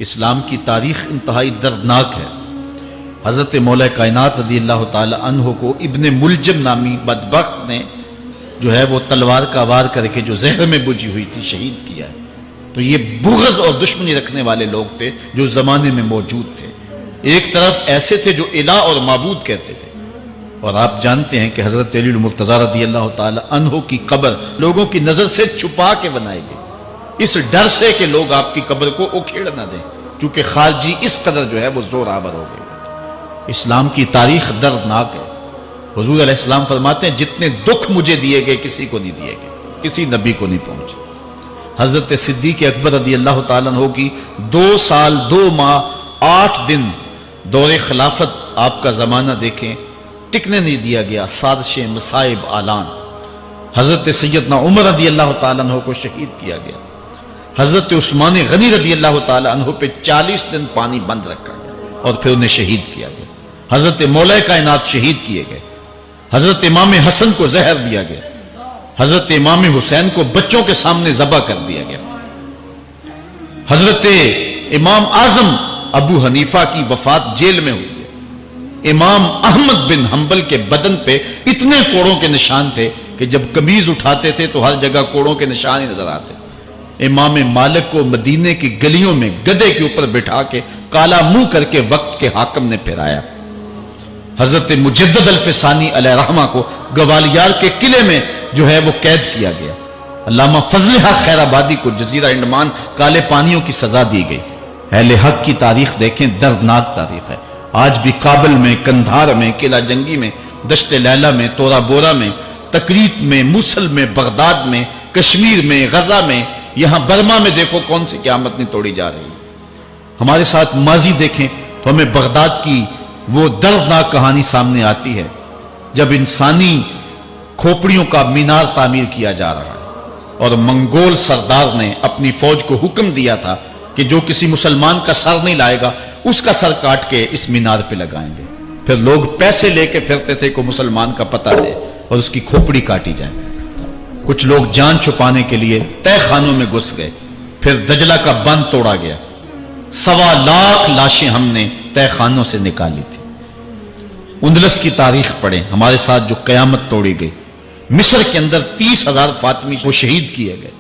اسلام کی تاریخ انتہائی دردناک ہے۔ حضرت مولا کائنات رضی اللہ تعالی عنہ کو ابن ملجم نامی بدبخت نے جو ہے وہ تلوار کا وار کر کے جو زہر میں بجھی ہوئی تھی شہید کیا ہے۔ تو یہ بغض اور دشمنی رکھنے والے لوگ تھے جو زمانے میں موجود تھے۔ ایک طرف ایسے تھے جو الہ اور معبود کہتے تھے، اور آپ جانتے ہیں کہ حضرت علی المرتضیٰ رضی اللہ تعالی عنہ کی قبر لوگوں کی نظر سے چھپا کے بنائی گئی، اس ڈر سے کہ لوگ آپ کی قبر کو اکھیڑ نہ دیں، کیونکہ خارجی اس قدر جو ہے وہ زور آور ہو گئے۔ اسلام کی تاریخ دردناک ہے۔ حضور علیہ السلام فرماتے ہیں جتنے دکھ مجھے دیے گئے کسی کو نہیں دیے گئے، کسی نبی کو نہیں پہنچے۔ حضرت صدیق اکبر رضی اللہ تعالیٰ عنہ کی 2 سال 2 ماہ 8 دن دور خلافت آپ کا زمانہ دیکھیں، ٹکنے نہیں دیا گیا، سازشیں، مصائب، اعلان۔ حضرت سیدنا عمر رضی اللہ تعالیٰ عنہ کو شہید کیا گیا۔ حضرت عثمان غنی رضی اللہ تعالیٰ عنہ پہ 40 دن پانی بند رکھا گیا اور پھر انہیں شہید کیا گیا۔ حضرت مولا کائنات شہید کیے گئے۔ حضرت امام حسن کو زہر دیا گیا۔ حضرت امام حسین کو بچوں کے سامنے ذبح کر دیا گیا۔ حضرت امام اعظم ابو حنیفہ کی وفات جیل میں ہوئی ہے۔ امام احمد بن حنبل کے بدن پہ اتنے کوڑوں کے نشان تھے کہ جب قمیض اٹھاتے تھے تو ہر جگہ کوڑوں کے نشان ہی نظر آتے۔ امام مالک کو مدینے کی گلیوں میں گدھے کے اوپر بٹھا کے کالا منہ کر کے وقت کے حاکم نے پھرایا۔ حضرت مجدد الفسانی علیہ رحمہ کو گوالیار کے قلعے میں جو ہے وہ قید کیا گیا۔ علامہ فضل حق خیر آبادی کو جزیرہ انڈمان کالے پانیوں کی سزا دی گئی۔ اہل حق کی تاریخ دیکھیں، دردناک تاریخ ہے۔ آج بھی کابل میں، کندھار میں، قلعہ جنگی میں، دشت لیلہ میں، تورا بورا میں، تکریت میں، موصل میں، بغداد میں، کشمیر میں، غزہ میں، یہاں برما میں دیکھو کون سی قیامت نہیں توڑی جا رہی۔ ہمارے ساتھ ماضی دیکھیں تو ہمیں بغداد کی وہ دردناک کہانی سامنے آتی ہے جب انسانی کھوپڑیوں کا مینار تعمیر کیا جا رہا ہے اور منگول سردار نے اپنی فوج کو حکم دیا تھا کہ جو کسی مسلمان کا سر نہیں لائے گا اس کا سر کاٹ کے اس مینار پہ لگائیں گے۔ پھر لوگ پیسے لے کے پھرتے تھے کہ مسلمان کا پتہ دے اور اس کی کھوپڑی کاٹی جائے۔ کچھ لوگ جان چھپانے کے لیے تہہ خانوں میں گھس گئے۔ پھر دجلہ کا بند توڑا گیا، 1.25 لاکھ لاشیں ہم نے تہہ خانوں سے نکالی تھی۔ اندلس کی تاریخ پڑھیں، ہمارے ساتھ جو قیامت توڑی گئی۔ مصر کے اندر 30,000 فاطمی وہ شہید کیے گئے۔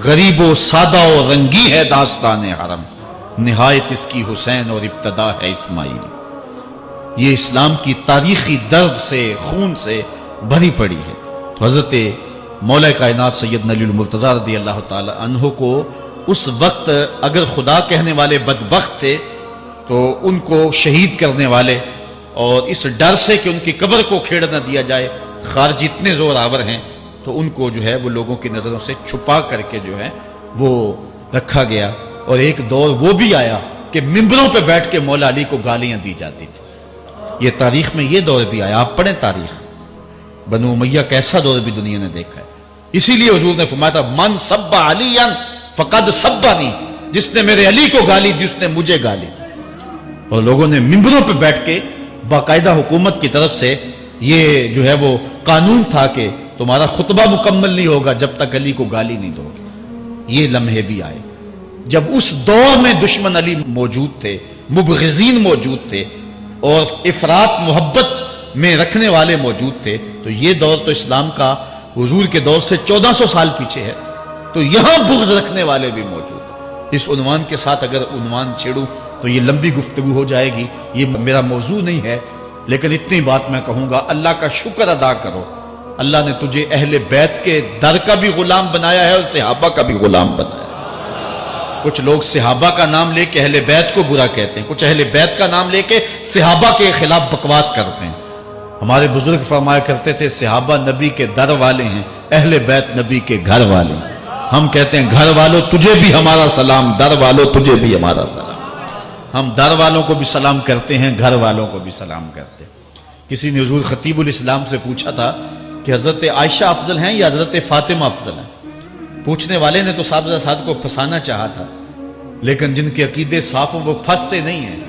غریب و سادہ و رنگی ہے داستان حرم، نہایت اس کی حسین اور ابتدا ہے اسماعیل۔ یہ اسلام کی تاریخی درد سے، خون سے بھری پڑی ہے۔ تو حضرت مولا کائنات سیدنا علی المرتضیٰ رضی اللہ تعالی عنہ کو اس وقت اگر خدا کہنے والے بدبخت تھے تو ان کو شہید کرنے والے اور اس ڈر سے کہ ان کی قبر کو کھیڑ نہ دیا جائے خارجی اتنے زور آور ہیں تو ان کو جو ہے وہ لوگوں کی نظروں سے چھپا کر کے جو ہے وہ رکھا گیا۔ اور ایک دور وہ بھی آیا کہ ممبروں پہ بیٹھ کے مولا علی کو گالیاں دی جاتی تھی۔ یہ تاریخ میں یہ دور بھی آیا، آپ پڑھیں تاریخ، بنو امیہ کا ایسا دور بھی دنیا نے دیکھا ہے۔ اسی لیے حضور نے فرمایا تھا من سب علی فقد سبنی، جس نے میرے علی کو گالی دی اس نے مجھے گالی دی۔ اور لوگوں نے ممبروں پہ بیٹھ کے باقاعدہ حکومت کی طرف سے یہ جو ہے وہ قانون تھا کہ تمہارا خطبہ مکمل نہیں ہوگا جب تک علی کو گالی نہیں دو گے۔ یہ لمحے بھی آئے جب اس دور میں دشمن علی موجود تھے، مبغضین موجود تھے اور افراط محبت میں رکھنے والے موجود تھے۔ تو یہ دور تو اسلام کا حضور کے دور سے 1400 سال پیچھے ہے، تو یہاں بغض رکھنے والے بھی موجود ہیں۔ اس عنوان کے ساتھ اگر عنوان چھیڑوں تو یہ لمبی گفتگو ہو جائے گی، یہ میرا موضوع نہیں ہے، لیکن اتنی بات میں کہوں گا، اللہ کا شکر ادا کرو، اللہ نے تجھے اہل بیت کے در کا بھی غلام بنایا ہے اور صحابہ کا بھی غلام بنایا ہے۔ کچھ لوگ صحابہ کا نام لے کے اہل بیت کو برا کہتے ہیں، کچھ اہل بیت کا نام لے کے صحابہ کے خلاف بکواس کرتے ہیں۔ ہمارے بزرگ فرمایا کرتے تھے صحابہ نبی کے در والے ہیں، اہل بیت نبی کے گھر والے ہیں۔ ہم کہتے ہیں گھر والوں تجھے بھی ہمارا سلام، در والوں تجھے بھی ہمارا سلام۔ ہم در والوں کو بھی سلام کرتے ہیں، گھر والوں کو بھی سلام کرتے ہیں۔ کسی نے حضور خطیب الاسلام سے پوچھا تھا کہ حضرت عائشہ افضل ہیں یا حضرت فاطمہ افضل ہیں؟ پوچھنے والے نے تو صاحبزادہ سعد کو پھنسانا چاہا تھا، لیکن جن کے عقیدے صاف ہوں وہ پھنستے نہیں ہیں،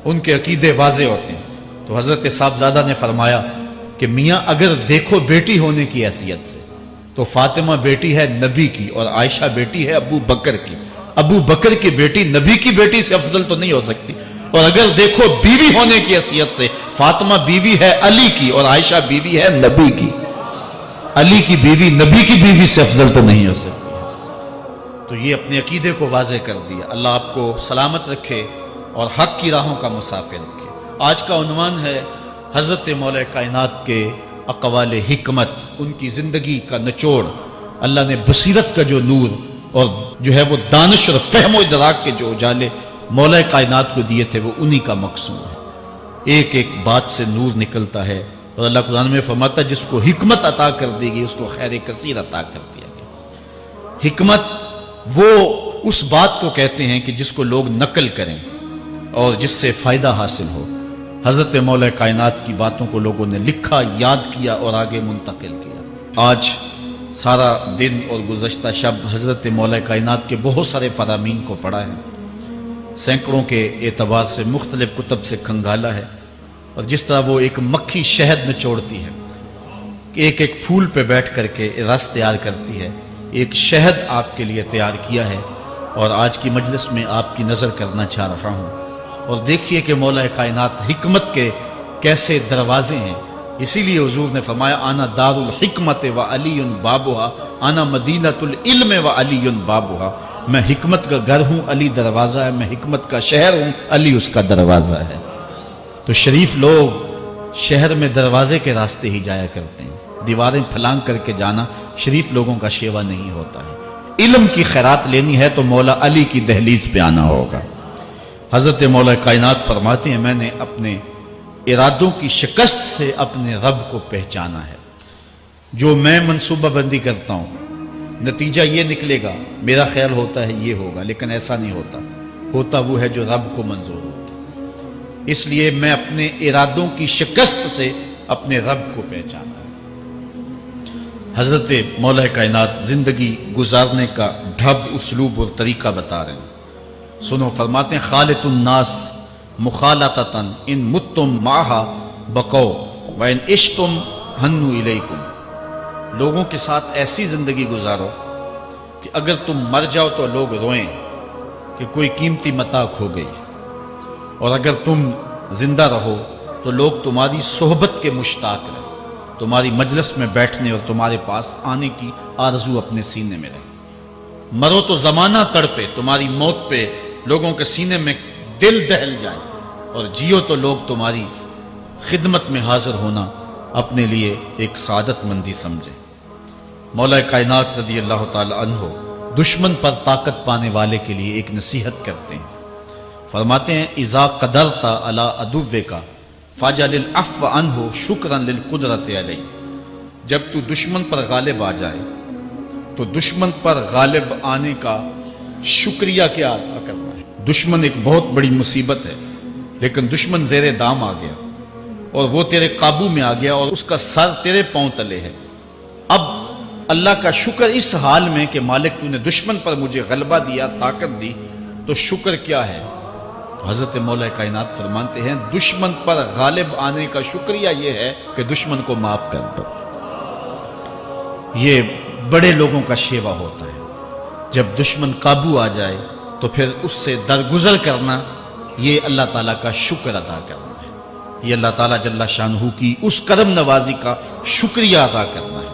ان کے عقیدے واضح ہوتے ہیں۔ تو حضرت صاحبزادہ نے فرمایا کہ میاں اگر دیکھو بیٹی ہونے کی حیثیت سے تو فاطمہ بیٹی ہے نبی کی اور عائشہ بیٹی ہے ابو بکر کی، ابو بکر کی بیٹی نبی کی بیٹی سے افضل تو نہیں ہو سکتی. اور اگر دیکھو بیوی ہونے کی حیثیت سے، فاطمہ بیوی ہے علی کی اور عائشہ بیوی ہے نبی کی. علی کی بیوی نبی کی بیوی سے افضل تو نہیں ہو سکتی. تو یہ اپنے عقیدے کو واضح کر دیا. اللہ آپ کو سلامت رکھے اور حق کی راہوں کا مسافر رکھے. آج کا عنوان ہے حضرت مولا کائنات کے اقوال حکمت، ان کی زندگی کا نچوڑ. اللہ نے بصیرت کا جو نور اور جو ہے وہ دانش اور فہم و ادراک کے جو اجالے مولا کائنات کو دیے تھے وہ انہی کا مقصود ہے. ایک ایک بات سے نور نکلتا ہے. اور اللہ قرآن میں فرماتا ہے جس کو حکمت عطا کر دی گئی اس کو خیر کثیر عطا کر دیا گیا. حکمت وہ اس بات کو کہتے ہیں کہ جس کو لوگ نقل کریں اور جس سے فائدہ حاصل ہو. حضرت مولا کائنات کی باتوں کو لوگوں نے لکھا، یاد کیا اور آگے منتقل کیا. آج سارا دن اور گزشتہ شب حضرت مولا کائنات کے بہت سارے فرامین کو پڑھا ہے، سینکڑوں کے اعتبار سے مختلف کتب سے کھنگالا ہے. اور جس طرح وہ ایک مکھی شہد نچوڑتی ہے، ایک ایک پھول پہ بیٹھ کر کے رس تیار کرتی ہے، ایک شہد آپ کے لیے تیار کیا ہے. اور آج کی مجلس میں آپ کی نظر کرنا چاہ رہا ہوں. اور دیکھیے کہ مولا کائنات حکمت کے کیسے دروازے ہیں. اسی لیے حضور نے فرمایا آنا دار الحکمت و علی بابها، آنا مدینۃ العلم و علی بابها. میں حکمت کا گھر ہوں، علی دروازہ ہے. میں حکمت کا شہر ہوں، علی اس کا دروازہ ہے. تو شریف لوگ شہر میں دروازے کے راستے ہی جایا کرتے ہیں. دیواریں پھلانگ کر کے جانا شریف لوگوں کا شیوا نہیں ہوتا ہے. علم کی خیرات لینی ہے تو مولا علی کی دہلیز پہ آنا ہوگا. حضرت مولا کائنات فرماتے ہیں میں نے اپنے ارادوں کی شکست سے اپنے رب کو پہچانا ہے. جو میں منصوبہ بندی کرتا ہوں نتیجہ یہ نکلے گا، میرا خیال ہوتا ہے یہ ہوگا، لیکن ایسا نہیں ہوتا. ہوتا وہ ہے جو رب کو منظور ہوتا. اس لیے میں اپنے ارادوں کی شکست سے اپنے رب کو پہچانا ہے. حضرت مولا کائنات زندگی گزارنے کا ڈھب، اسلوب اور طریقہ بتا رہے ہیں. سنو، فرماتے ہیں خالط الناس مخالطتاً ان متم معہا بقو وان عشتم ہنو الیکم. لوگوں کے ساتھ ایسی زندگی گزارو کہ اگر تم مر جاؤ تو لوگ روئیں کہ کوئی قیمتی متاع کھو گئی، اور اگر تم زندہ رہو تو لوگ تمہاری صحبت کے مشتاق رہیں، تمہاری مجلس میں بیٹھنے اور تمہارے پاس آنے کی آرزو اپنے سینے میں رہے. مرو تو زمانہ تڑپے، تمہاری موت پہ لوگوں کے سینے میں دل دہل جائے، اور جیو تو لوگ تمہاری خدمت میں حاضر ہونا اپنے لیے ایک سعادت مندی سمجھے. مولا کائنات رضی اللہ تعالی عنہ دشمن پر طاقت پانے والے کے لیے ایک نصیحت کرتے ہیں. فرماتے ہیں اذا قدرت علی عدوک فاجعل العفو عنہ شکرا للقدرت علیہ. جب تو دشمن پر غالب آ جائے تو دشمن پر غالب آنے کا شکریہ کیا ادا کرنا ہے. دشمن ایک بہت بڑی مصیبت ہے، لیکن دشمن زیر دام آ گیا اور وہ تیرے قابو میں آ گیا اور اس کا سر تیرے پاؤں تلے ہے. اب اللہ کا شکر اس حال میں کہ مالک تو نے دشمن پر مجھے غلبہ دیا، طاقت دی، تو شکر کیا ہے؟ حضرت مولا کائنات فرماتے ہیں دشمن پر غالب آنے کا شکریہ یہ ہے کہ دشمن کو معاف کر دو. یہ بڑے لوگوں کا شیوا ہوتا ہے. جب دشمن قابو آ جائے تو پھر اس سے درگزر کرنا، یہ اللہ تعالیٰ کا شکر ادا کرنا ہے. یہ اللہ تعالیٰ جل شانہ کی اس کرم نوازی کا شکریہ ادا کرنا ہے.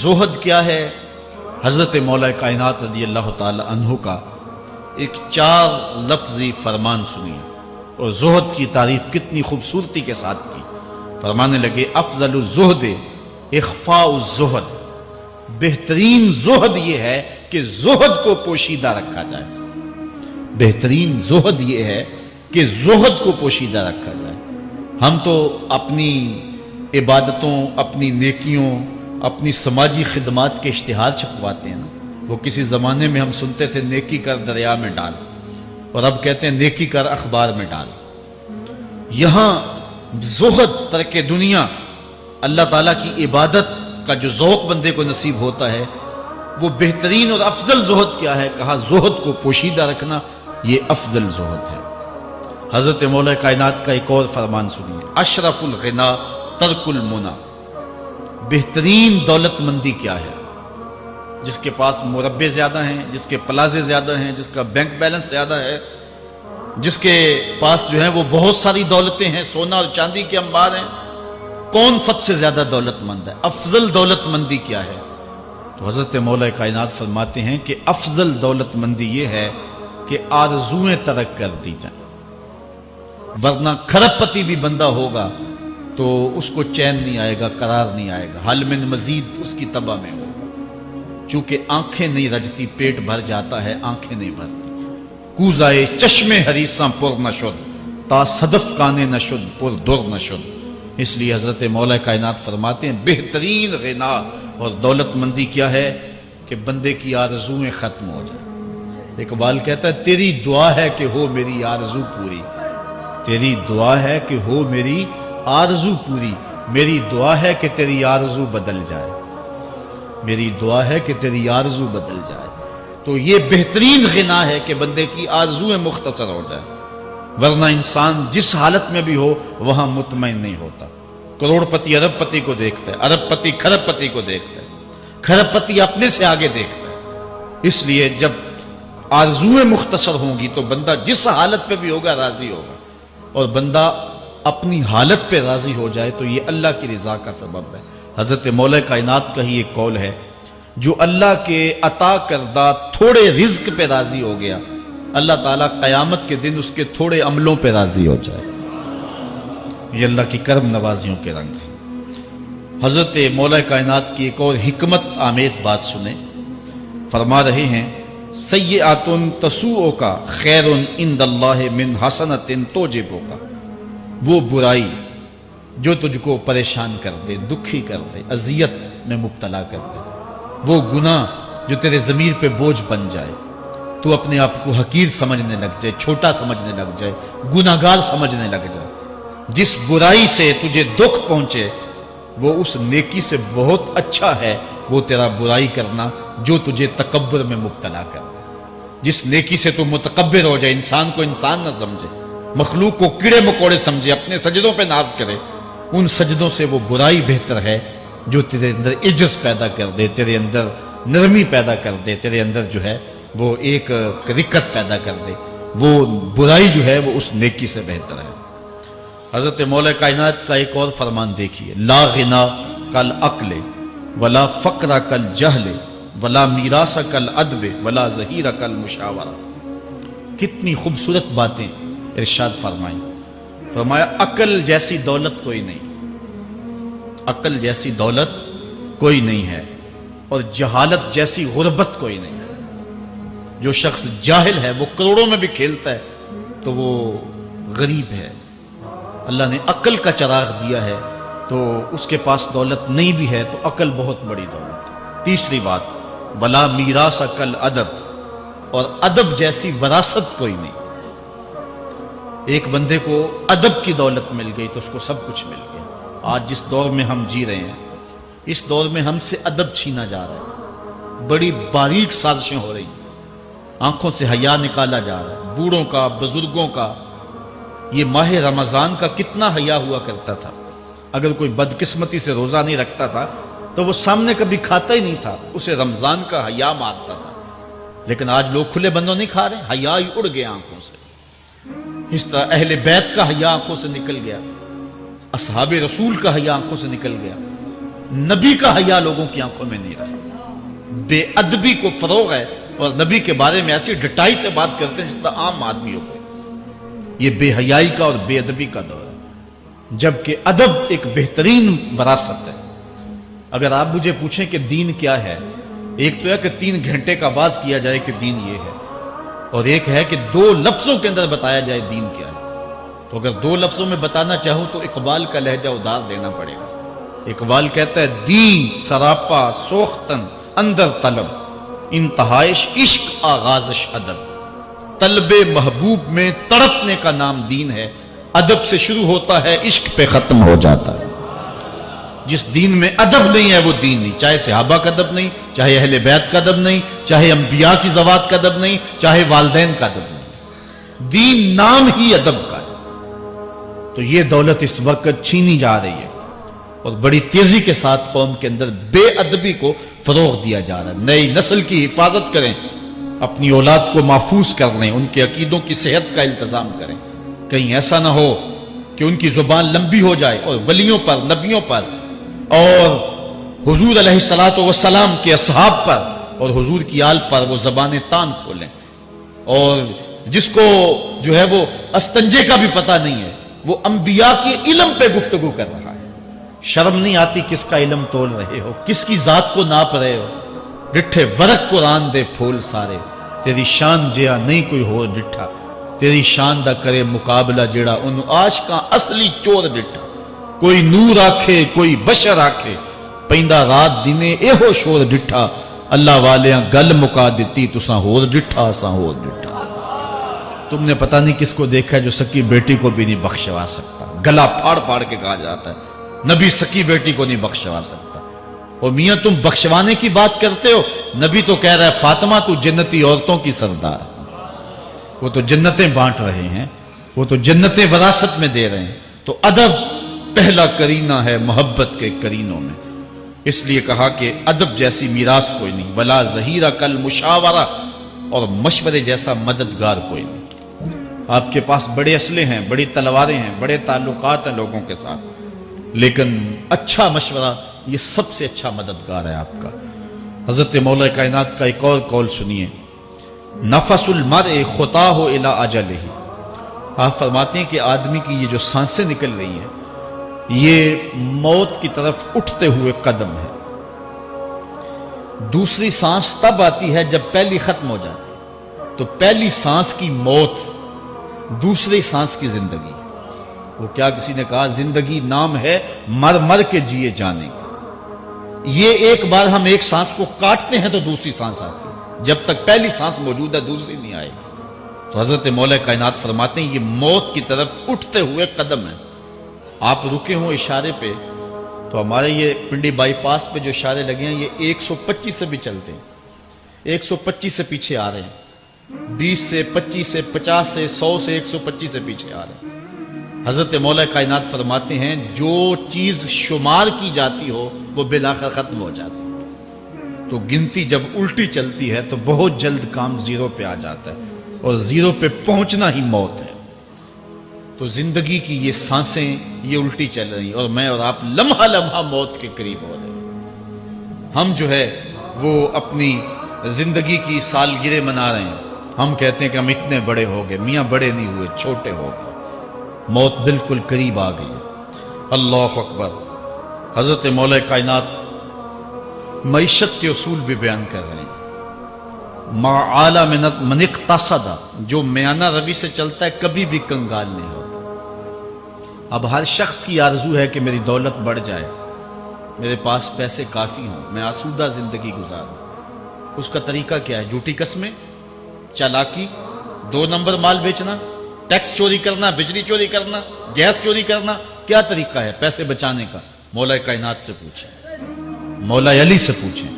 زہد کیا ہے؟ حضرت مولا کائنات رضی اللہ تعالی عنہ کا ایک 4 لفظی فرمان سنیے اور زہد کی تعریف کتنی خوبصورتی کے ساتھ کی. فرمانے لگے افضل الزہد اخفاء الزہد. بہترین زہد یہ ہے کہ زہد کو پوشیدہ رکھا جائے. بہترین زہد یہ ہے کہ زہد کو پوشیدہ رکھا جائے. ہم تو اپنی عبادتوں، اپنی نیکیوں، اپنی سماجی خدمات کے اشتہار چھپواتے ہیں نا. وہ کسی زمانے میں ہم سنتے تھے نیکی کر دریا میں ڈال، اور اب کہتے ہیں نیکی کر اخبار میں ڈال. یہاں زہد، ترک دنیا، اللہ تعالیٰ کی عبادت کا جو ذوق بندے کو نصیب ہوتا ہے، وہ بہترین اور افضل زہد کیا ہے؟ کہا زہد کو پوشیدہ رکھنا یہ افضل زہد ہے. حضرت مولا کائنات کا ایک اور فرمان سنیے اشرف الغنا ترک المنا. بہترین دولت مندی کیا ہے؟ جس کے پاس مربے زیادہ ہیں، جس کے پلازے زیادہ ہیں، جس کا بینک بیلنس زیادہ ہے، جس کے پاس جو ہے وہ بہت ساری دولتیں ہیں، سونا اور چاندی کے انبار ہیں، کون سب سے زیادہ دولت مند ہے؟ افضل دولت مندی کیا ہے؟ تو حضرت مولا کائنات فرماتے ہیں کہ افضل دولت مندی یہ ہے کہ آرزویں ترک کر دی جائیں، ورنہ کھرب پتی بھی بندہ ہوگا تو اس کو چین نہیں آئے گا، قرار نہیں آئے گا، حل من مزید اس کی طبع میں ہوگا۔ چونکہ آنکھیں نہیں رجتی، پیٹ بھر جاتا ہے، آنکھیں نہیں بھرتی۔ کوزائے چشم حریصاں پر نشد، تا صدف کانے نشد پر در نشد۔ اس لیے حضرت مولا کائنات فرماتے ہیں بہترین غنا اور دولت مندی کیا ہے کہ بندے کی آرزویں ختم ہو جائیں۔ اقبال کہتا ہے تیری دعا ہے کہ ہو میری آرزو پوری، تیری دعا ہے کہ ہو میری آرزو پوری، میری دعا ہے کہ تیری آرزو بدل جائے، میری دعا ہے کہ تیری آرزو بدل جائے۔ تو یہ بہترین غنا ہے کہ بندے کی آرزویں مختصر ہو جائے، ورنہ انسان جس حالت میں بھی ہو وہاں مطمئن نہیں ہوتا۔ کروڑ پتی ارب پتی کو دیکھتا ہے، ارب پتی کھرب پتی کو دیکھتا ہے، کھرب پتی اپنے سے آگے دیکھتا ہے۔ اس لیے جب آرزویں مختصر ہوں گی تو بندہ جس حالت پہ بھی ہوگا راضی ہوگا، اور بندہ اپنی حالت پہ راضی ہو جائے تو یہ اللہ کی رضا کا سبب ہے۔ حضرت مولا کائنات کا ہی ایک قول ہے جو اللہ کے عطا کردہ تھوڑے رزق پہ راضی ہو گیا، اللہ تعالیٰ قیامت کے دن اس کے تھوڑے عملوں پہ راضی ہو جائے۔ یہ اللہ کی کرم نوازیوں کے رنگ ہے۔ حضرت مولا کائنات کی ایک اور حکمت آمیز بات سنیں، فرما رہے ہیں سیئات تسوءک خیر عند اللہ من حسنۃ توجبک، وہ برائی جو تجھ کو پریشان کر دے، دکھی کر دے، اذیت میں مبتلا کر دے، وہ گناہ جو تیرے ضمیر پہ بوجھ بن جائے، تو اپنے آپ کو حقیر سمجھنے لگ جائے، چھوٹا سمجھنے لگ جائے، گناہگار سمجھنے لگ جائے، جس برائی سے تجھے دکھ پہنچے وہ اس نیکی سے بہت اچھا ہے وہ تیرا برائی کرنا جو تجھے تکبر میں مبتلا کر دے۔ جس نیکی سے تو متکبر ہو جائے، انسان کو انسان نہ سمجھے، مخلوق کو کیڑے مکوڑے سمجھے، اپنے سجدوں پہ ناز کرے، ان سجدوں سے وہ برائی بہتر ہے جو تیرے اندر عجز پیدا کر دے، تیرے اندر نرمی پیدا کر دے، تیرے اندر جو ہے وہ ایک رقت پیدا کر دے، وہ برائی جو ہے وہ اس نیکی سے بہتر ہے۔ حضرت مولا کائنات کا ایک اور فرمان دیکھیے، لا غنا کل عقل ولا فقر کل جہل ولا میراث کل ادب ولا ظہیر کل مشاورہ۔ کتنی خوبصورت باتیں ارشاد فرمائیں۔ فرمایا عقل جیسی دولت کوئی نہیں، عقل جیسی دولت کوئی نہیں ہے، اور جہالت جیسی غربت کوئی نہیں ہے۔ جو شخص جاہل ہے وہ کروڑوں میں بھی کھیلتا ہے تو وہ غریب ہے۔ اللہ نے عقل کا چراغ دیا ہے تو اس کے پاس دولت نہیں بھی ہے تو عقل بہت بڑی دولت ہے۔ تیسری بات، ولا میراث کل ادب، اور ادب جیسی وراثت کوئی نہیں۔ ایک بندے کو ادب کی دولت مل گئی تو اس کو سب کچھ مل گیا۔ آج جس دور میں ہم جی رہے ہیں اس دور میں ہم سے ادب چھینا جا رہا ہے، بڑی باریک سازشیں ہو رہی ہیں، آنکھوں سے حیا نکالا جا رہا ہے، بوڑھوں کا، بزرگوں کا۔ یہ ماہ رمضان کا کتنا حیا ہوا کرتا تھا، اگر کوئی بدقسمتی سے روزہ نہیں رکھتا تھا تو وہ سامنے کبھی کھاتا ہی نہیں تھا، اسے رمضان کا حیا مارتا تھا۔ لیکن آج لوگ کھلے بندوں نہیں کھا رہے، حیا ہی اڑ گیا آنکھوں سے۔ اس طرح اہل بیت کا حیا آنکھوں سے نکل گیا، اصحاب رسول کا حیا آنکھوں سے نکل گیا، نبی کا حیا لوگوں کی آنکھوں میں نہیں رہا۔ بے ادبی کو فروغ ہے، اور نبی کے بارے میں ایسی ڈٹائی سے بات کرتے ہیں جس طرح عام آدمی ہو گئے۔ یہ بے حیائی کا اور بے ادبی کا دور ہے، جبکہ ادب ایک بہترین وراثت ہے۔ اگر آپ مجھے پوچھیں کہ دین کیا ہے، ایک تو ہے کہ 3 گھنٹے کا واز کیا جائے کہ دین یہ ہے، اور ایک ہے کہ 2 لفظوں کے اندر بتایا جائے دین کیا ہے۔ تو اگر 2 لفظوں میں بتانا چاہوں تو اقبال کا لہجہ ادار لینا پڑے گا۔ اقبال کہتا ہے دین سراپا سوختن اندر طلب، انتہائش عشق آغازش ادب۔ طلب محبوب میں تڑپنے کا نام دین ہے، ادب سے شروع ہوتا ہے عشق پہ ختم ہو جاتا ہے۔ جس دین میں ادب نہیں ہے وہ دین نہیں، چاہے صحابہ کا ادب نہیں، چاہے اہل بیت کا ادب نہیں، چاہے انبیاء کی ذوات کا ادب نہیں، چاہے والدین کا ادب نہیں، دین نام ہی ادب کا ہے۔ تو یہ دولت اس وقت چھینی جا رہی ہے، اور بڑی تیزی کے ساتھ قوم کے اندر بے ادبی کو فروغ دیا جا رہا ہے. نئی نسل کی حفاظت کریں، اپنی اولاد کو محفوظ کر لیں، ان کے عقیدوں کی صحت کا التزام کریں. کہیں ایسا نہ ہو کہ ان کی زبان لمبی ہو جائے اور ولیوں پر، نبیوں پر اور حضور علیہ الصلوۃ والسلام کے اصحاب پر اور حضور کی آل پر وہ زبانیں تان کھولیں. اور جس کو جو ہے وہ استنجے کا بھی پتہ نہیں ہے، وہ انبیاء کے علم پہ گفتگو کر رہا ہے. شرم نہیں آتی کس کا علم تول رہے ہو، کس کی ذات کو ناپ رہے ہو. ڈٹھے ورق قرآن دے پھول سارے، تیری شان جیا نہیں کوئی ہو ڈٹھا. تیری شان دا کرے مقابلہ جیڑا ان عاشقاں اصلی چور ڈٹھا. کوئی نور آکھے کوئی بشر آکھے، پیندا رات دینے اے ہو شور ڈٹھا. اللہ والیاں گل مکا دیتی تساں ہور ڈٹھا اساں ہور ڈٹھا. تم نے پتہ نہیں کس کو دیکھا ہے جو سکی بیٹی کو بھی نہیں بخشوا سکتا. گلا پھاڑ پھاڑ کے کہا جاتا ہے نبی سکی بیٹی کو نہیں بخشوا سکتا. اور میاں تم بخشوانے کی بات کرتے ہو، نبی تو کہہ رہا ہے فاطمہ تو جنتی عورتوں کی سردار. وہ تو جنتیں بانٹ رہے ہیں، وہ تو جنتیں وراثت میں دے رہے ہیں. تو ادب پہلا کرینہ ہے محبت کے کرینوں میں. اس لیے کہا کہ ادب جیسی میراث کوئی نہیں. ولا ظہیرہ کل مشاورہ، اور مشورے جیسا مددگار کوئی نہیں. آپ کے پاس بڑے اسلحے ہیں، بڑی تلواریں ہیں، بڑے تعلقات ہیں لوگوں کے ساتھ، لیکن اچھا مشورہ یہ سب سے اچھا مددگار ہے آپ کا. حضرت مولا کائنات کا ایک اور قول سنیے، نفس المرء خطاہ الی اجلہ. آپ فرماتے ہیں کہ آدمی کی یہ جو سانسیں نکل رہی ہیں یہ موت کی طرف اٹھتے ہوئے قدم ہے. دوسری سانس تب آتی ہے جب پہلی ختم ہو جاتی. تو پہلی سانس کی موت، دوسری سانس کی زندگی. وہ کیا کسی نے کہا زندگی نام ہے مر مر کے جیے جانے کا. یہ ایک بار ہم ایک سانس کو کاٹتے ہیں تو دوسری سانس آتی ہے. جب تک پہلی سانس موجود ہے دوسری نہیں آئے گی. تو حضرت مولا کائنات فرماتے ہیں یہ موت کی طرف اٹھتے ہوئے قدم ہے. آپ رکے ہوں اشارے پہ تو ہمارے یہ پنڈی بائی پاس پہ جو اشارے لگے ہیں یہ 125 سے بھی چلتے ہیں. 125 سے پیچھے آ رہے ہیں، 20 سے 25 سے 50 سے 100 سے 125 سے پیچھے آ رہے ہیں. حضرت مولا کائنات فرماتے ہیں جو چیز شمار کی جاتی ہو وہ بالآخر ختم ہو جاتی. تو گنتی جب الٹی چلتی ہے تو بہت جلد کام زیرو پہ آ جاتا ہے، اور زیرو پہ پہنچنا ہی موت ہے. تو زندگی کی یہ سانسیں یہ الٹی چل رہی ہیں، اور میں اور آپ لمحہ لمحہ موت کے قریب ہو رہے ہیں. ہم جو ہے وہ اپنی زندگی کی سالگرہ منا رہے ہیں. ہم کہتے ہیں کہ ہم اتنے بڑے ہو گئے. میاں بڑے نہیں ہوئے، چھوٹے ہو گئے. موت بالکل قریب آ گئی. اللہ اکبر. حضرت مولا کائنات معیشت کے اصول بھی بیان کر رہے ہیں. ما اعلی من اقتصد، جو میانہ روی سے چلتا ہے کبھی بھی کنگال نہیں ہوتا. اب ہر شخص کی آرزو ہے کہ میری دولت بڑھ جائے، میرے پاس پیسے کافی ہوں، میں آسودہ زندگی گزاروں. اس کا طریقہ کیا ہے؟ جھوٹی قسمیں، چالاکی، 2 نمبر مال بیچنا، ٹیکس چوری کرنا، بجلی چوری کرنا، گیس چوری کرنا. کیا طریقہ ہے پیسے بچانے کا؟ مولا کائنات سے پوچھیں، مولا علی سے پوچھیں.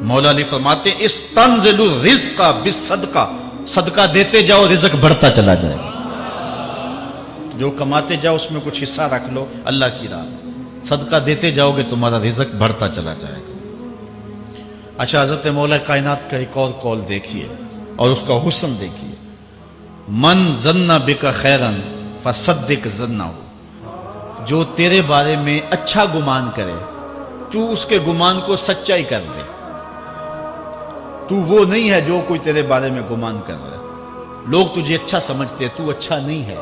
مولا علی فرماتے ہیں استنزل الرزق بالصدقہ، صدقہ دیتے جاؤ رزق بڑھتا چلا جائے گا. جو کماتے جاؤ اس میں کچھ حصہ رکھ لو اللہ کی راہ میں، صدقہ دیتے جاؤ گے تمہارا رزق بڑھتا چلا جائے گا. اچھا حضرت مولا کائنات کا ایک اور قول دیکھیے اور اس کا حسن دیکھیے. من ظن بک خیرا فصدق ظنہ، جو تیرے بارے میں اچھا گمان کرے تو اس کے گمان کو سچائی کر دے. تو وہ نہیں ہے جو کوئی تیرے بارے میں گمان کر رہا ہے. لوگ تجھے اچھا سمجھتے تو اچھا نہیں ہے،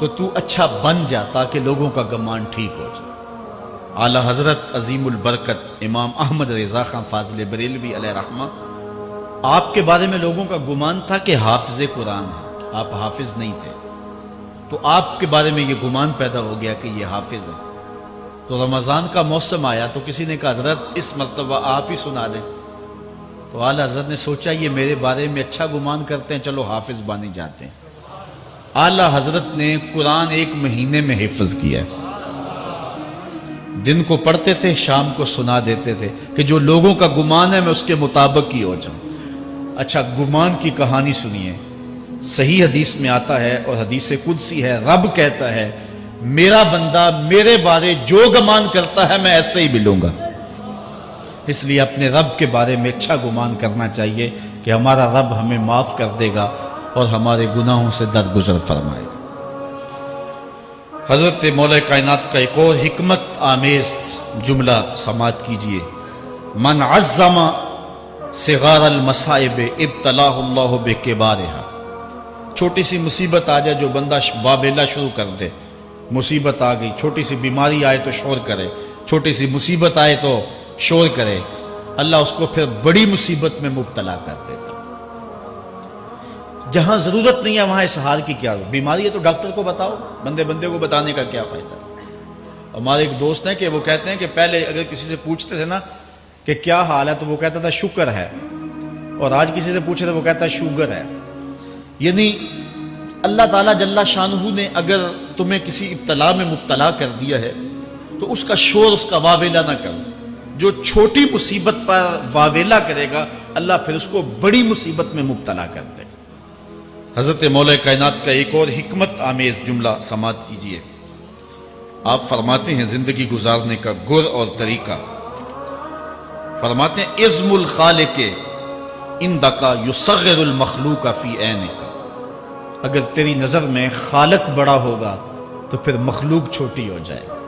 تو تو اچھا بن جا تاکہ لوگوں کا گمان ٹھیک ہو جائے. اعلیٰ حضرت عظیم البرکت امام احمد رضا خان فاضل بریلوی علیہ رحمہ، آپ کے بارے میں لوگوں کا گمان تھا کہ حافظ قرآن ہے. آپ حافظ نہیں تھے، تو آپ کے بارے میں یہ گمان پیدا ہو گیا کہ یہ حافظ ہے. تو رمضان کا موسم آیا تو کسی نے کہا حضرت اس مرتبہ آپ ہی سنا دیں. تو اعلیٰ حضرت نے سوچا یہ میرے بارے میں اچھا گمان کرتے ہیں، چلو حافظ بانے جاتے ہیں. اعلیٰ حضرت نے قرآن 1 مہینے میں حفظ کیا. دن کو پڑھتے تھے، شام کو سنا دیتے تھے کہ جو لوگوں کا گمان ہے میں اس کے مطابق ہی ہو جاؤں. اچھا گمان کی کہانی سنیے. صحیح حدیث میں آتا ہے اور حدیث قدسی ہے، رب کہتا ہے میرا بندہ میرے بارے جو گمان کرتا ہے میں ایسے ہی ملوں گا. اس لیے اپنے رب کے بارے میں اچھا گمان کرنا چاہیے کہ ہمارا رب ہمیں معاف کر دے گا اور ہمارے گناہوں سے درگزر فرمائے گا۔ حضرت مولا کائنات کا ایک اور حکمت آمیز جملہ سماعت کیجئے، من عظم صغار المصائب ابتلاہ اللہ بکبارہا۔ چھوٹی سی مصیبت آ جائے جو بندہ واویلا شروع کر دے، مصیبت آ گئی، چھوٹی سی بیماری آئے تو شور کرے، چھوٹی سی مصیبت آئے تو شور کرے، اللہ اس کو پھر بڑی مصیبت میں مبتلا کر دیتا۔ جہاں ضرورت نہیں ہے وہاں اظہار کی کیا ضرورت؟ بیماری ہے تو ڈاکٹر کو بتاؤ، بندے کو بتانے کا کیا فائدہ؟ ہمارے ایک دوست ہیں کہ وہ کہتے ہیں کہ پہلے اگر کسی سے پوچھتے تھے نا کہ کیا حال ہے تو وہ کہتا تھا شکر ہے، اور آج کسی سے پوچھے تو وہ کہتا ہے شوگر ہے۔ یعنی اللہ تعالیٰ جل شانہ نے اگر تمہیں کسی ابتلا میں مبتلا کر دیا ہے تو اس کا شور، اس کا واویلا نہ کرو۔ جو چھوٹی مصیبت پر واویلا کرے گا اللہ پھر اس کو بڑی مصیبت میں مبتلا کر دے گا۔ حضرت مولا کائنات کا ایک اور حکمت آمیز جملہ سماعت کیجئے، آپ فرماتے ہیں زندگی گزارنے کا گر اور طریقہ، فرماتے ہیں عظم الخالق عندک یصغر المخلوق فی عینک۔ اگر تیری نظر میں خالق بڑا ہوگا تو پھر مخلوق چھوٹی ہو جائے گی۔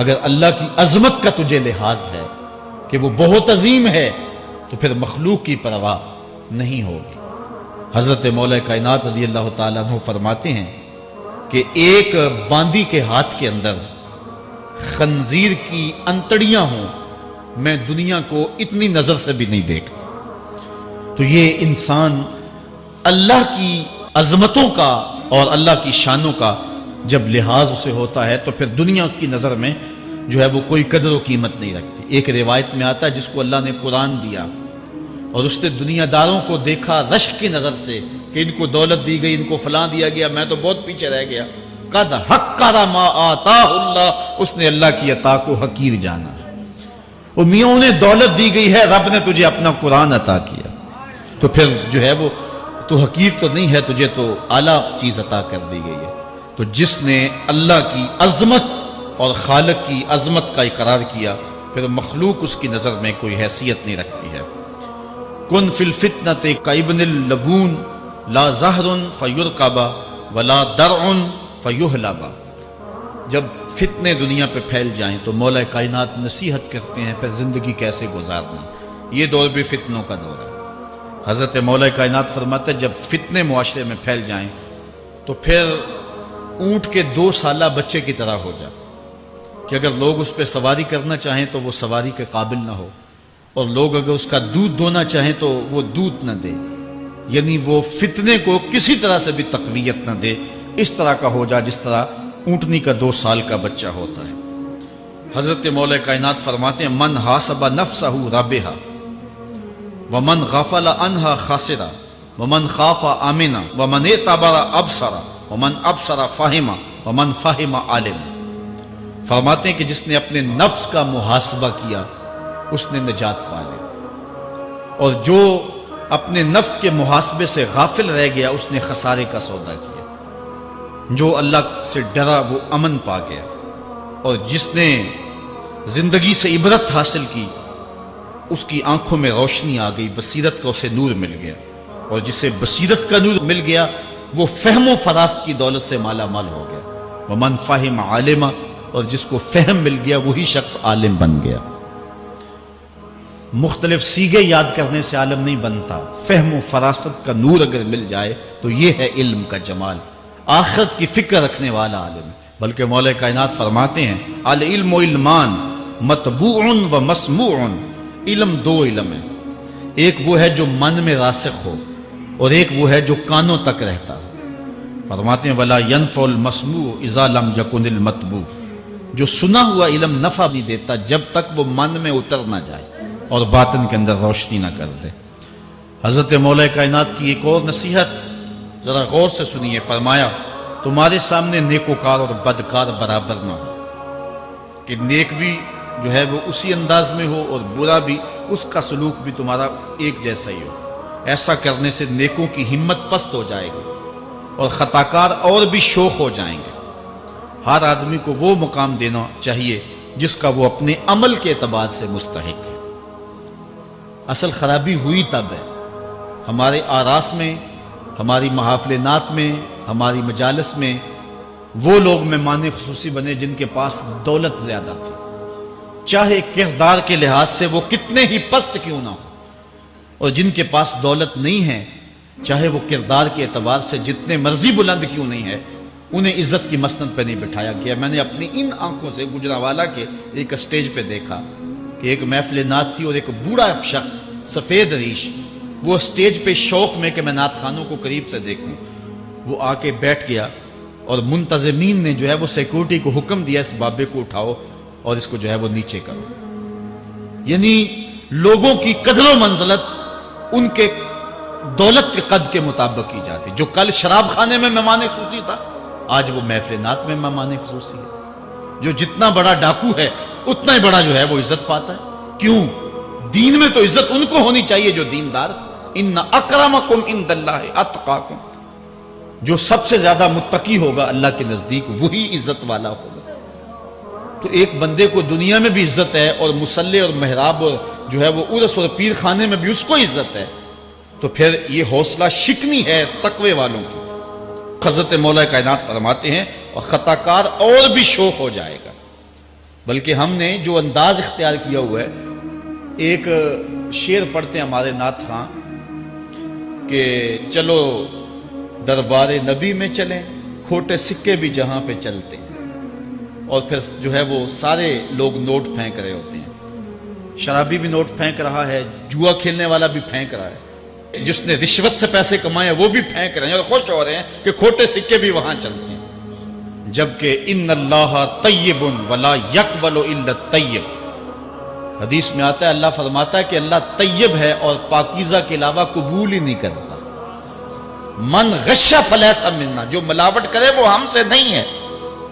اگر اللہ کی عظمت کا تجھے لحاظ ہے کہ وہ بہت عظیم ہے تو پھر مخلوق کی پرواہ نہیں ہوگی۔ حضرت مولا کائنات رضی اللہ تعالیٰ عنہ فرماتے ہیں کہ ایک باندی کے ہاتھ کے اندر خنزیر کی انتڑیاں ہوں، میں دنیا کو اتنی نظر سے بھی نہیں دیکھتا۔ تو یہ انسان اللہ کی عظمتوں کا اور اللہ کی شانوں کا جب لحاظ اسے ہوتا ہے تو پھر دنیا اس کی نظر میں جو ہے وہ کوئی قدر و قیمت نہیں رکھتی۔ ایک روایت میں آتا ہے جس کو اللہ نے قرآن دیا اور اس نے دنیا داروں کو دیکھا رشک کی نظر سے کہ ان کو دولت دی گئی، ان کو فلاں دیا گیا، میں تو بہت پیچھے رہ گیا۔ قد حقر ما آتاہ اللہ، اس نے اللہ کی عطا کو حقیر جانا۔ اور میاں انہیں دولت دی گئی ہے، رب نے تجھے اپنا قرآن عطا کیا، تو پھر جو ہے وہ تو حقیر تو نہیں ہے، تجھے تو اعلیٰ چیز عطا کر دی گئی ہے۔ تو جس نے اللہ کی عظمت اور خالق کی عظمت کا اقرار کیا پھر مخلوق اس کی نظر میں کوئی حیثیت نہیں رکھتی ہے۔ کن فی الفتنۃ کابن اللبون لا زہر فیرکب ولا درع فیحلب۔ جب فتنے دنیا پہ پھیل جائیں تو مولا کائنات نصیحت کرتے ہیں پھر زندگی کیسے گزارنا۔ یہ دور بھی فتنوں کا دور ہے۔ حضرت مولا کائنات فرماتے ہیں جب فتنے معاشرے میں پھیل جائیں تو پھر اونٹ کے 2 سالہ بچے کی طرح ہو جا کہ اگر لوگ اس پہ سواری کرنا چاہیں تو وہ سواری کے قابل نہ ہو، اور لوگ اگر اس کا دودھ دونا چاہیں تو وہ دودھ نہ دے، یعنی وہ فتنے کو کسی طرح سے بھی تقویت نہ دے، اس طرح کا ہو جا جس طرح اونٹنی کا 2 سال کا بچہ ہوتا ہے۔ حضرت مولا کائنات فرماتے ہیں من حاسب نفسہ رابحہ ومن غفل عنہا خاسرہ ومن خاف آمنہ ومن اعتبر ابصر ومن ابصر فاہمہ ومن فاہم عالم۔ فرماتے ہیں کہ جس نے اپنے نفس کا محاسبہ کیا اس نے نجات پا لی، اور جو اپنے نفس کے محاسبے سے غافل رہ گیا اس نے خسارے کا سودا کیا۔ جو اللہ سے ڈرا وہ امن پا گیا، اور جس نے زندگی سے عبرت حاصل کی اس کی آنکھوں میں روشنی آ گئی، بصیرت کا اسے نور مل گیا، اور جسے بصیرت کا نور مل گیا وہ فہم و فراست کی دولت سے مالا مال ہو گیا۔ ومن فہم عالمہ، اور جس کو فہم مل گیا وہی شخص عالم بن گیا۔ مختلف سیغے یاد کرنے سے عالم نہیں بنتا، فہم و فراست کا نور اگر مل جائے تو یہ ہے علم کا جمال، آخرت کی فکر رکھنے والا عالم ہے۔ بلکہ مولا کائنات فرماتے ہیں العلم علمان مطبوع و مسموع، علم 2 علم ہے، ایک وہ ہے جو من میں راسخ ہو اور ایک وہ ہے جو کانوں تک رہتا۔ فرماتے ہیں ولا ينفع المسموع اذا لم يكن المتبوع، جو سنا ہوا علم نفع نہیں دیتا جب تک وہ من میں اتر نہ جائے اور باطن کے اندر روشنی نہ کر دے۔ حضرت مولا کائنات کی ایک اور نصیحت ذرا غور سے سنیے، فرمایا تمہارے سامنے نیکوکار اور بدکار برابر نہ ہو، کہ نیک بھی جو ہے وہ اسی انداز میں ہو اور برا بھی اس کا سلوک بھی تمہارا ایک جیسا ہی ہو۔ ایسا کرنے سے نیکوں کی ہمت پست ہو جائے گی اور خطاکار اور بھی شوخ ہو جائیں گے۔ ہر آدمی کو وہ مقام دینا چاہیے جس کا وہ اپنے عمل کے اعتبار سے مستحق ہے۔ اصل خرابی ہوئی تب ہے ہمارے آراس میں، ہماری محافل نعت میں، ہماری مجالس میں وہ لوگ مہمان خصوصی بنے جن کے پاس دولت زیادہ تھی، چاہے کردار کے لحاظ سے وہ کتنے ہی پست کیوں نہ ہو، اور جن کے پاس دولت نہیں ہے چاہے وہ کردار کے اعتبار سے جتنے مرضی بلند کیوں نہیں ہے، انہیں عزت کی مسند پہ نہیں بٹھایا گیا۔ میں نے اپنی ان آنکھوں سے گجرانوالہ کے ایک اسٹیج پہ دیکھا کہ ایک محفل نعت تھی اور ایک بوڑھا شخص سفید ریش، وہ اسٹیج پہ شوق میں کہ میں نعت خانوں کو قریب سے دیکھوں، وہ آ کے بیٹھ گیا اور منتظمین نے جو ہے وہ سیکورٹی کو حکم دیا اس بابے کو اٹھاؤ اور اس کو جو ہے وہ نیچے کرو۔ یعنی لوگوں کی قدر و منزلت ان کے دولت کے قد کے مطابق کی جاتی۔ جو کل شراب خانے میں مہمان خصوصی تھا آج وہ محفل نعت میں مہمان خصوصی ہے۔ جو جتنا بڑا ڈاکو ہے اتنا ہی بڑا جو ہے وہ عزت پاتا ہے۔ کیوں؟ دین میں تو عزت ان کو ہونی چاہیے جو دیندار۔ ان اکرمکم عند اللہ اتقاکم، جو سب سے زیادہ متقی ہوگا اللہ کے نزدیک وہی عزت والا ہوگا۔ تو ایک بندے کو دنیا میں بھی عزت ہے اور مصلی اور محراب اور جو ہے وہ عرس اور پیر خانے میں بھی اس کو عزت ہے، تو پھر یہ حوصلہ شکنی ہے تقوی والوں کی۔ حضرت مولا کائنات فرماتے ہیں اور خطا کار اور بھی شوق ہو جائے گا۔ بلکہ ہم نے جو انداز اختیار کیا ہوا ہے، ایک شعر پڑھتے ہیں ہمارے نعت خاں کہ چلو دربار نبی میں چلیں، کھوٹے سکے بھی جہاں پہ چلتے ہیں، اور پھر جو ہے وہ سارے لوگ نوٹ پھینک رہے ہوتے ہیں۔ شرابی بھی نوٹ پھینک رہا ہے، جوا کھیلنے والا بھی پھینک رہا ہے، جس نے رشوت سے پیسے کمائے وہ بھی پھینک رہے ہیں اور خوش ہو رہے ہیں کہ کھوٹے سکے بھی وہاں چلتے ہیں۔ جبکہ ان اللہ طیب ولا یقبل الا الطیب، حدیث میں آتا ہے اللہ فرماتا ہے کہ اللہ طیب ہے اور پاکیزہ کے علاوہ قبول ہی نہیں کرتا۔ من غش فلیس منا، جو ملاوٹ کرے وہ ہم سے نہیں ہے۔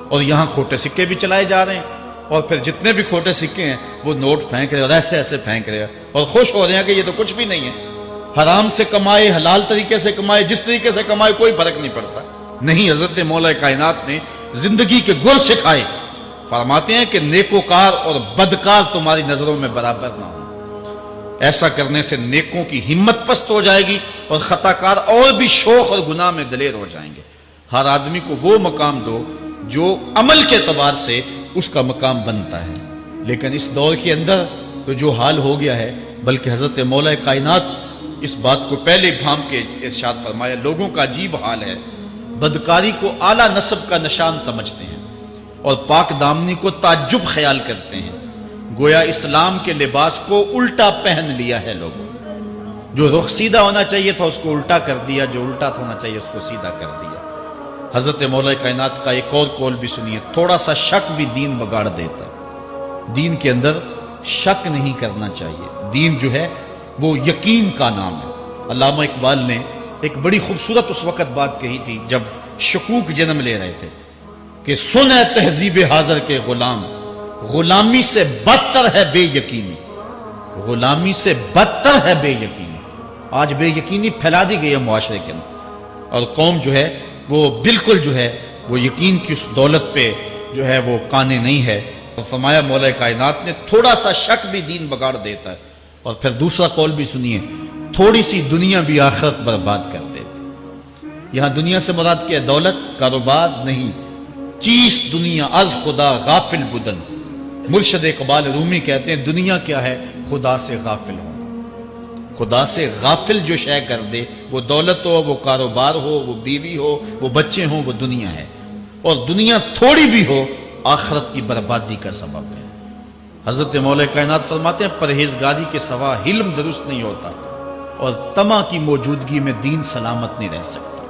اور یہاں کھوٹے سکے بھی چلائے جا رہے ہیں، اور پھر جتنے بھی کھوٹے سکے ہیں وہ نوٹ پھینک رہے اور ایسے ایسے پھینک رہے اور خوش ہو رہے ہیں کہ یہ تو کچھ بھی نہیں ہے۔ حرام سے کمائے، حلال طریقے سے کمائے، جس طریقے سے کمائے کوئی فرق نہیں پڑتا۔ نہیں، حضرت مولا کائنات نے زندگی کے گر سکھائے، فرماتے ہیں کہ نیکوکار اور بدکار تمہاری نظروں میں برابر نہ ہو۔ ایسا کرنے سے نیکوں کی ہمت پست ہو جائے گی اور خطا کار اور بھی شوق اور گناہ میں دلیر ہو جائیں گے۔ ہر آدمی کو وہ مقام دو جو عمل کے اعتبار سے اس کا مقام بنتا ہے۔ لیکن اس دور کے اندر تو جو حال ہو گیا ہے، بلکہ حضرت مولا کائنات اس بات کو پہلے بھام کے ارشاد فرمایا، لوگوں کا عجیب حال ہے، بدکاری کو اعلیٰ نسب کا نشان سمجھتے ہیں اور پاک دامنی کو تعجب خیال کرتے ہیں، گویا اسلام کے لباس کو الٹا پہن لیا ہے لوگوں۔ جو رخ سیدھا ہونا چاہیے تھا اس کو الٹا کر دیا، جو الٹا ہونا چاہیے اس کو سیدھا کر دیا۔ حضرت مولا کائنات کا ایک اور قول بھی سنیے، تھوڑا سا شک بھی دین بگاڑ دیتا ہے۔ دین کے اندر شک نہیں کرنا چاہیے، دین جو ہے وہ یقین کا نام ہے۔ علامہ اقبال نے ایک بڑی خوبصورت اس وقت بات کہی تھی جب شکوک جنم لے رہے تھے کہ سن اے تہذیب حاضر کے غلام، غلامی سے بدتر ہے بے یقینی، غلامی سے بدتر ہے بے یقینی۔ آج بے یقینی پھیلا دی گئی ہے معاشرے کے اندر، اور قوم جو ہے وہ بالکل جو ہے وہ یقین کی اس دولت پہ جو ہے وہ قانے نہیں ہے۔ اور فرمایا مولا کائنات نے تھوڑا سا شک بھی دین بگاڑ دیتا ہے۔ اور پھر دوسرا قول بھی سنیے، تھوڑی سی دنیا بھی آخرت برباد کر دیتی۔ یہاں دنیا سے مراد کیا؟ دولت، کاروبار نہیں، چیز دنیا از خدا غافل بدن۔ مرشد اقبال رومی کہتے ہیں دنیا کیا ہے؟ خدا سے غافل ہونا۔ خدا سے غافل جو شے کر دے، وہ دولت ہو، وہ کاروبار ہو، وہ بیوی ہو، وہ بچے ہوں، وہ دنیا ہے۔ اور دنیا تھوڑی بھی ہو آخرت کی بربادی کا سبب ہے۔ حضرت مولا کائنات فرماتے ہیں پرہیزگاری کے سوا علم درست نہیں ہوتا اور طمع کی موجودگی میں دین سلامت نہیں رہ سکتا۔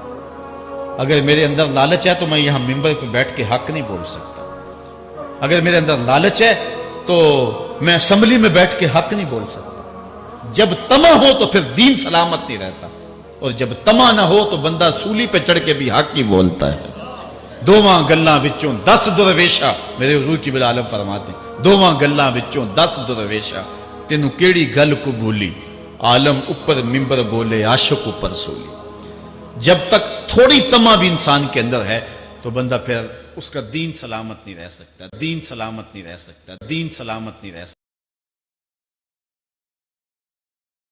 اگر میرے اندر لالچ ہے تو میں یہاں ممبر پہ بیٹھ کے حق نہیں بول سکتا۔ اگر میرے اندر لالچ ہے تو میں اسمبلی میں بیٹھ کے حق نہیں بول سکتا۔ جب طمع ہو تو پھر دین سلامت نہیں رہتا، اور جب طمع نہ ہو تو بندہ سولی پہ چڑھ کے بھی حق ہی بولتا ہے۔ دوواں گلاں وچوں 10 درویشا، میرے حضور کی بالعالم فرماتے ہیں دوواں گلاں وچوں 10 درویشا، تینوں کیڑی گل کو بھولی، عالم اوپر ممبر بولے عاشق اوپر سولی۔ جب تک تھوڑی طمع بھی انسان کے اندر ہے تو بندہ پھر اس کا دین سلامت نہیں رہ سکتا، دین سلامت نہیں رہ سکتا، دین سلامت نہیں رہ سکتا۔